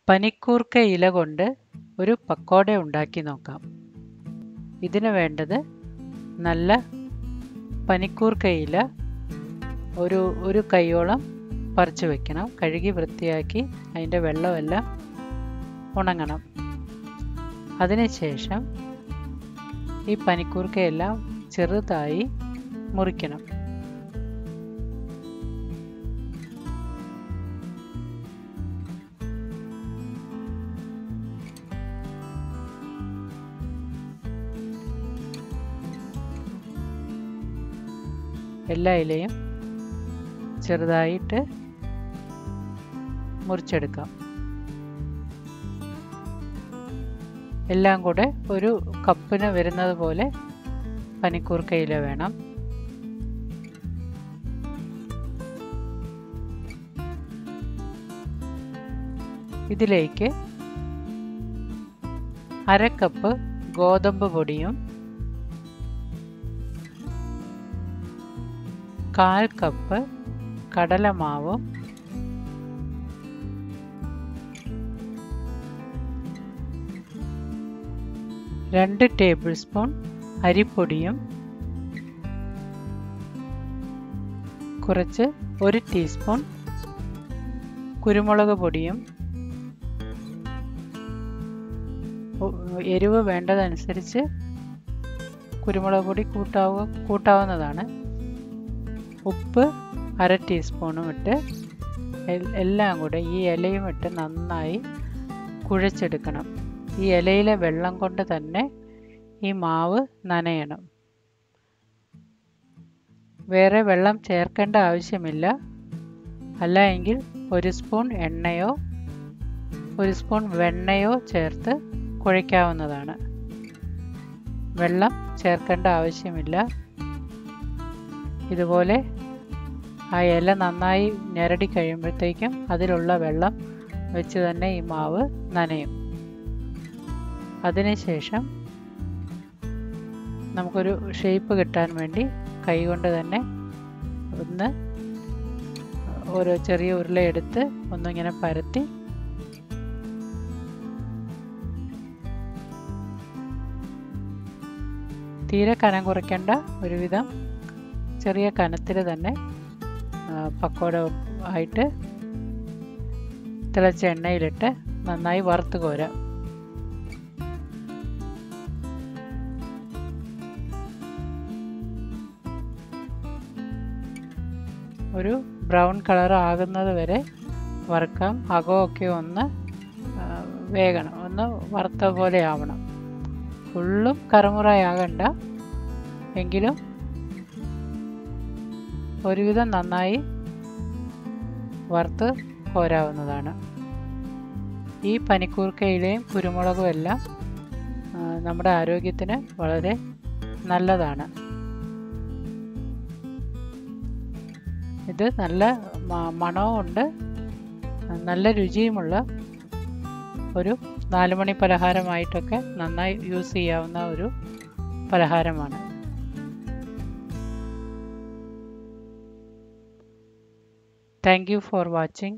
പനിക്കൂർക്ക ഇല കൊണ്ട് ഒരു പക്കോട ഉണ്ടാക്കി നോക്കാം. ഇതിന് വേണ്ടത് നല്ല പനിക്കൂർക്ക ഇല ഒരു കൈയോളം പറിച്ചു വെക്കണം. കഴുകി വൃത്തിയാക്കി അതിൻ്റെ വെള്ളമെല്ലാം ഉണങ്ങണം. അതിനുശേഷം ഈ പനിക്കൂർക്കയെല്ലാം ചെറുതായി മുറിക്കണം. എല്ലാ ഇലയും ചെറുതായിട്ട് മുറിച്ചെടുക്കാം. എല്ലാം കൂടെ ഒരു കപ്പിന് വരുന്നത് പോലെ പനിക്കൂർക്ക ഇല വേണം. ഇതിലേക്ക് 1/2 കപ്പ് ഗോതമ്പ് പൊടിയും 1/4 കപ്പ് കടലമാവും 2 ടേബിൾ സ്പൂൺ അരിപ്പൊടിയും കുറച്ച് 1 ടീസ്പൂൺ കുരുമുളക് പൊടിയും, എരിവ് വേണ്ടതനുസരിച്ച് കുരുമുളക് പൊടി കൂട്ടാവുന്നതാണ്. ഉപ്പ് 1/2 ടീസ്പൂണും ഇട്ട് എല്ലാം കൂടെ ഈ ഇലയും ഇട്ട് നന്നായി കുഴച്ചെടുക്കണം. ഈ ഇലയിലെ വെള്ളം കൊണ്ട് തന്നെ ഈ മാവ് നനയണം. വേറെ വെള്ളം ചേർക്കേണ്ട ആവശ്യമില്ല. അല്ല എങ്കിൽ 1 സ്പൂൺ എണ്ണയോ 1 സ്പൂൺ വെണ്ണയോ ചേർത്ത് കുഴയ്ക്കാവുന്നതാണ്. വെള്ളം ചേർക്കേണ്ട ആവശ്യമില്ല. ഇതുപോലെ ആ ഇല നന്നായി ഞെരടി കഴിയുമ്പോഴത്തേക്കും അതിലുള്ള വെള്ളം വെച്ച് തന്നെ ഈ മാവ് നനയും. അതിനുശേഷം നമുക്കൊരു ഷേപ്പ് കിട്ടാൻ വേണ്ടി കൈകൊണ്ട് തന്നെ ഒന്ന് ഓരോ ചെറിയ ഉരുളയെടുത്ത് ഒന്നിങ്ങനെ പരത്തി തീരെ കനം കുറയ്ക്കേണ്ട, ഒരുവിധം ചെറിയ കനത്തിൽ തന്നെ പക്കോട ആയിട്ട് തിളച്ച എണ്ണയിലിട്ട് നന്നായി വറുത്ത് കോരാം. ഒരു ബ്രൗൺ കളർ ആകുന്നത് വരെ വറുക്കാം. അകമൊക്കെ ഒന്ന് വേകണം, ഒന്ന് വറുത്ത പോലെ ആവണം. ഫുള്ളും കറുമുറായാകണ്ട, എങ്കിലും ഒരുവിധം നന്നായി വറുത്ത് കോരാവുന്നതാണ്. ഈ പനിക്കൂർക്കയിലയും കുരുമുളകും എല്ലാം നമ്മുടെ ആരോഗ്യത്തിന് വളരെ നല്ലതാണ്. ഇത് നല്ല മണവും ഉണ്ട്, നല്ല രുചിയുമുള്ള ഒരു 4 മണി പലഹാരമായിട്ടൊക്കെ നന്നായി യൂസ് ചെയ്യാവുന്ന ഒരു പലഹാരമാണ്. Thank you for watching.